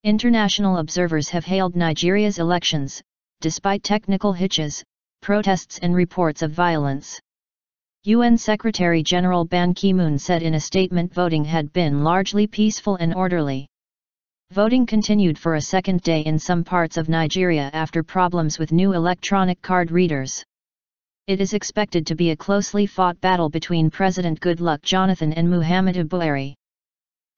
International observers have hailed Nigeria's elections, despite technical hitches, protests and reports of violence. UN Secretary-General Ban Ki-moon said in a statement voting had been largely peaceful and orderly. Voting continued for a second day in some parts of Nigeria after problems with new electronic card readers. It is expected to be a closely fought battle between President Goodluck Jonathan and Muhammadu Buhari.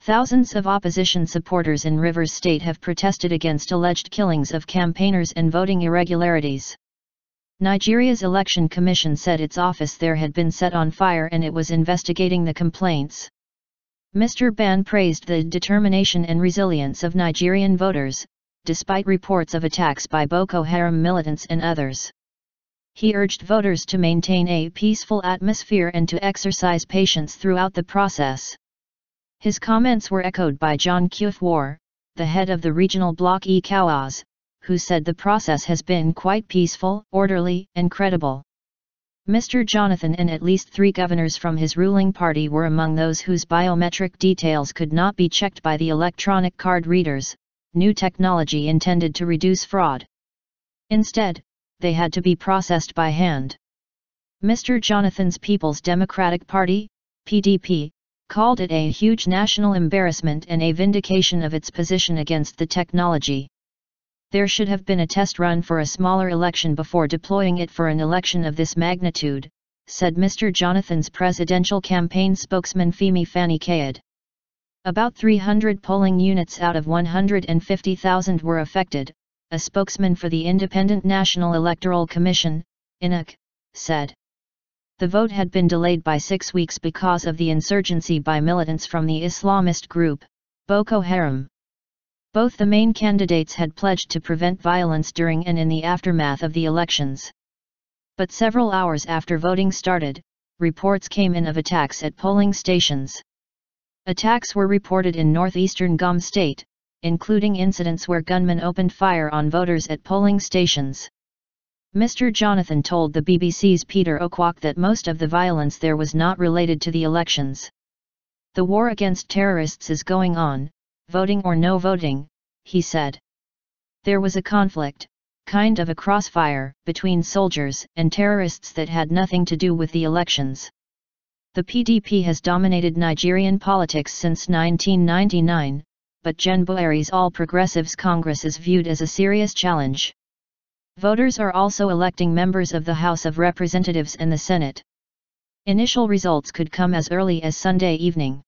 Thousands of opposition supporters in Rivers State have protested against alleged killings of campaigners and voting irregularities. Nigeria's Election Commission said its office there had been set on fire and it was investigating the complaints. Mr. Ban praised the determination and resilience of Nigerian voters, despite reports of attacks by Boko Haram militants and others. He urged voters to maintain a peaceful atmosphere and to exercise patience throughout the process. His comments were echoed by John Kufuor, the head of the regional bloc ECOWAS, who said the process has been quite peaceful, orderly, and credible. Mr. Jonathan and at least 3 governors from his ruling party were among those whose biometric details could not be checked by the electronic card readers, new technology intended to reduce fraud. Instead, they had to be processed by hand. Mr. Jonathan's People's Democratic Party, PDP, called it a huge national embarrassment and a vindication of its position against the technology. There should have been a test run for a smaller election before deploying it for an election of this magnitude, said Mr. Jonathan's presidential campaign spokesman Femi Fani-Kayode. About 300 polling units out of 150,000 were affected, a spokesman for the Independent National Electoral Commission, INEC, said. The vote had been delayed by 6 weeks because of the insurgency by militants from the Islamist group, Boko Haram. Both the main candidates had pledged to prevent violence during and in the aftermath of the elections. But several hours after voting started, reports came in of attacks at polling stations. Attacks were reported in northeastern Gombe state, including incidents where gunmen opened fire on voters at polling stations. Mr. Jonathan told the BBC's Peter Okwak that most of the violence there was not related to the elections. The war against terrorists is going on, voting or no voting, he said. There was a conflict, kind of a crossfire, between soldiers and terrorists that had nothing to do with the elections. The PDP has dominated Nigerian politics since 1999, but Gen Buhari's All Progressives Congress is viewed as a serious challenge. Voters are also electing members of the House of Representatives and the Senate. Initial results could come as early as Sunday evening.